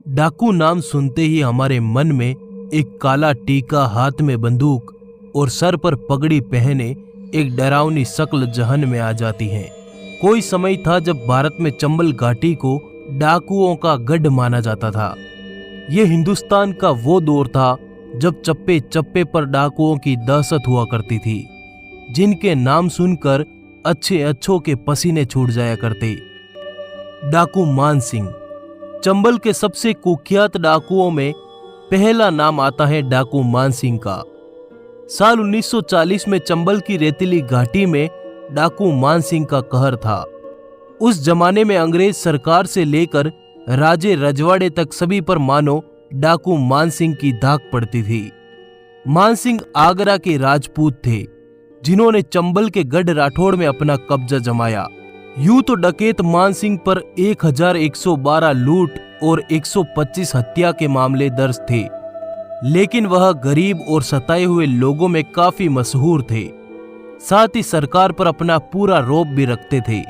डाकू नाम सुनते ही हमारे मन में एक काला टीका, हाथ में बंदूक और सर पर पगड़ी पहने एक डरावनी शक्ल जहन में आ जाती है। कोई समय था जब भारत में चंबल घाटी को डाकुओं का गढ़ माना जाता था। ये हिंदुस्तान का वो दौर था जब चप्पे चप्पे पर डाकुओं की दहशत हुआ करती थी, जिनके नाम सुनकर अच्छे अच्छों के पसीने छूट जाया करते। डाकू मानसिंह। चंबल के सबसे कुख्यात डाकुओं में पहला नाम आता है डाकू मानसिंह का। साल 1940 में चंबल की रेतीली घाटी में डाकू मानसिंह का कहर था। उस जमाने में अंग्रेज सरकार से लेकर राजे रजवाड़े तक सभी पर मानो डाकू मानसिंह की धाक पड़ती थी। मानसिंह आगरा के राजपूत थे, जिन्होंने चंबल के गढ़ राठौड़ में अपना कब्जा जमाया। यूं तो डकैत मानसिंह पर 1112 लूट और 125 हत्या के मामले दर्ज थे, लेकिन वह गरीब और सताए हुए लोगों में काफी मशहूर थे। साथ ही सरकार पर अपना पूरा रौब भी रखते थे।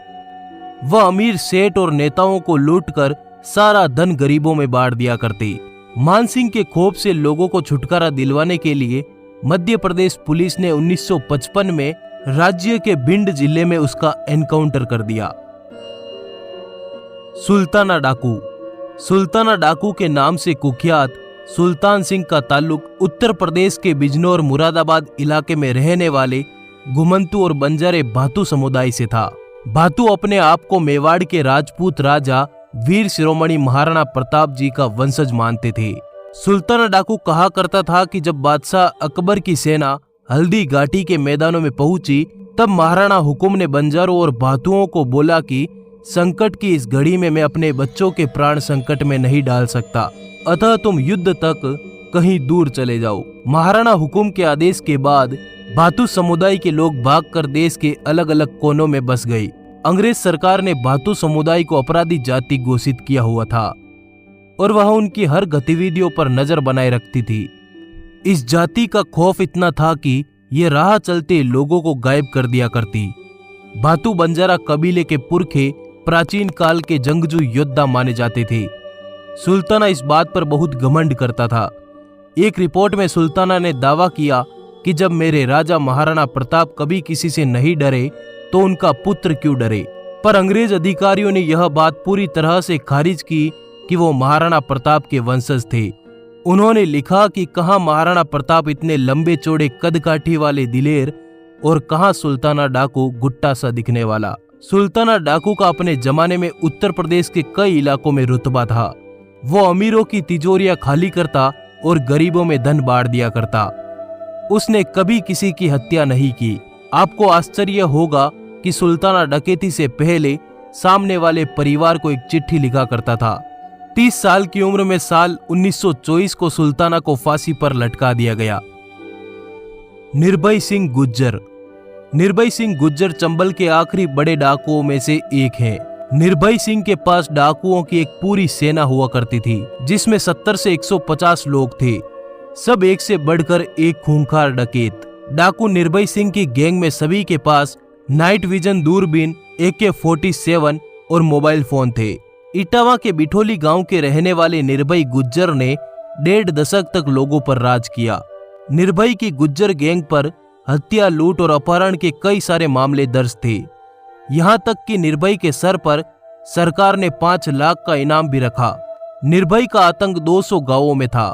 वह अमीर सेठ और नेताओं को लूटकर सारा धन गरीबों में बांट दिया करते। मानसिंह के खौफ से लोगों को छुटकारा दिलवाने के लिए मध्य प्रदेश पुलिस ने 1955 में राज्य के भिंड जिले में उसका एनकाउंटर कर दिया। सुल्ताना डाकू। सुल्ताना डाकू के नाम से कुख्यात सुल्तान सिंह का ताल्लुक उत्तर प्रदेश के बिजनौर मुरादाबाद इलाके में रहने वाले घुमंतू और बंजारे भातू समुदाय से था। भातू अपने आप को मेवाड़ के राजपूत राजा वीर शिरोमणि महाराणा प्रताप जी का वंशज मानते थे। सुल्ताना डाकू कहा करता था कि जब बादशाह अकबर की सेना हल्दी घाटी के मैदानों में पहुंची, तब महाराणा हुकुम ने बंजारों और भातुओं को बोला कि संकट की इस घड़ी में मैं अपने बच्चों के प्राण संकट में नहीं डाल सकता, अतः तुम युद्ध तक कहीं दूर चले जाओ। महाराणा हुकुम के आदेश के बाद भातू समुदाय के लोग भागकर देश के अलग अलग कोनों में बस गए। अंग्रेज सरकार ने भातू समुदाय को अपराधी जाति घोषित किया हुआ था और वह उनकी हर गतिविधियों पर नजर बनाए रखती थी। इस जाति का खौफ इतना था कि ये राह चलते लोगों को गायब कर दिया करती। भातू बंजारा कबीले के पुरखे प्राचीन काल के जंगजू योद्धा माने जाते थे। सुल्ताना इस बात पर बहुत घमंड करता था। एक रिपोर्ट में सुल्ताना ने दावा किया कि जब मेरे राजा महाराणा प्रताप कभी किसी से नहीं डरे तो उनका पुत्र क्यों डरे। पर अंग्रेज अधिकारियों ने यह बात पूरी तरह से खारिज की कि वो महाराणा प्रताप के वंशज थे। उन्होंने लिखा कि कहां महाराणा प्रताप इतने लंबे चौड़े कदकाठी वाले दिलेर और कहां सुल्ताना डाकू गुट्टा सा दिखने वाला। सुल्ताना डाकू का अपने जमाने में उत्तर प्रदेश के कई इलाकों में रुतबा था। वो अमीरों की तिजोरियां खाली करता और गरीबों में धन बांट दिया करता। उसने कभी किसी की हत्या नहीं की। आपको आश्चर्य होगा कि सुल्ताना डकैती से पहले सामने वाले परिवार को एक चिट्ठी लिखा करता था। 30 साल की उम्र में साल 1924 को सुल्ताना को फांसी पर लटका दिया गया। निर्भय सिंह गुज्जर। निर्भय सिंह गुज्जर चंबल के आखिरी बड़े डाकुओं में से एक हैं। निर्भय सिंह के पास डाकुओं की एक पूरी सेना हुआ करती थी, जिसमें 70 से 150 लोग थे। सब एक से बढ़कर एक खूंखार डकैत। डाकू निर्भय सिंह की गैंग में सभी के पास नाइट विजन दूरबीन, AK-47 और मोबाइल फोन थे। इटावा के बिठोली गांव के रहने वाले निर्भय गुज्जर ने 1.5 दशक तक लोगों पर राज किया। निर्भय की गुज्जर गैंग पर हत्या, लूट और अपहरण के कई सारे मामले दर्ज थे। यहां तक कि निर्भय के सर पर सरकार ने 5 लाख का इनाम भी रखा। निर्भय का आतंक 200 गांवों में था।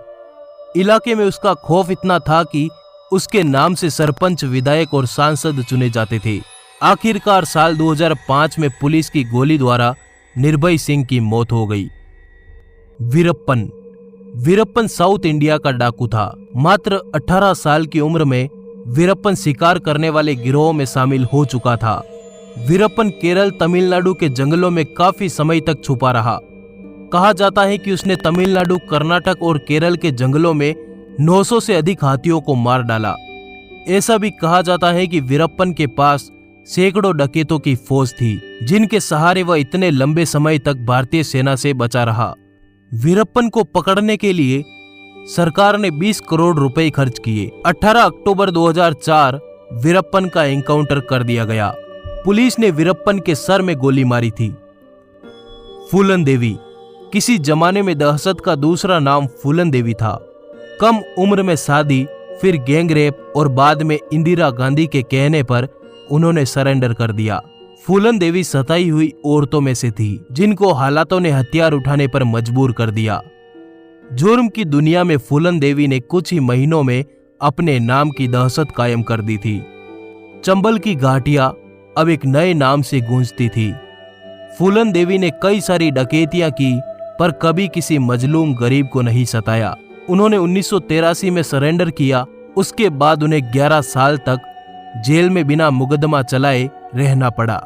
इलाके में उसका खौफ इतना था कि उसके नाम से सरपंच, विधायक और सांसद चुने जाते थे। आखिरकार साल 2005 में पुलिस की गोली द्वारा निर्भय सिंह की मौत हो गई। वीरप्पन। वीरप्पन साउथ इंडिया का डाकू था। मात्र 18 साल की उम्र में वीरप्पन शिकार करने वाले गिरोह में शामिल हो चुका था। वीरप्पन केरल, तमिलनाडु के जंगलों में काफी समय तक छुपा रहा। कहा जाता है कि उसने तमिलनाडु, कर्नाटक और केरल के जंगलों में 900 से अधिक हाथियों को मार डाला। ऐसा भी कहा जाता है कि वीरप्पन के पास सैकड़ों डकैतों की फौज थी, जिनके सहारे वह इतने लंबे समय तक भारतीय सेना से बचा रहा। वीरप्पन को पकड़ने के लिए सरकार ने 20 करोड़ रुपए खर्च किए। 18 अक्टूबर 2004 वीरप्पन का एनकाउंटर कर दिया गया। पुलिस ने वीरप्पन के सर में गोली मारी थी। फूलन देवी। किसी जमाने में दहशत का दूसरा नाम फूलन देवी था। कम उम्र में शादी, फिर गैंगरेप और बाद में इंदिरा गांधी के कहने पर उन्होंने सरेंडर कर दिया। फूलन देवी सताई हुई औरतों में से थी जिनको हालातों ने हथियार उठाने पर मजबूर कर दिया। जुर्म की दुनिया में फूलन देवी ने कुछ ही महीनों में अपने नाम की दहशत कायम कर दी थी। चंबल की घाटियां अब एक नए नाम से गूंजती थी। फूलन देवी ने कई सारी डकैतियां की पर कभी किसी मजलूम गरीब को नहीं सताया। उन्होंने 1983 में सरेंडर किया। उसके बाद उन्हें 11 साल तक जेल में बिना मुकदमा चलाए रहना पड़ा।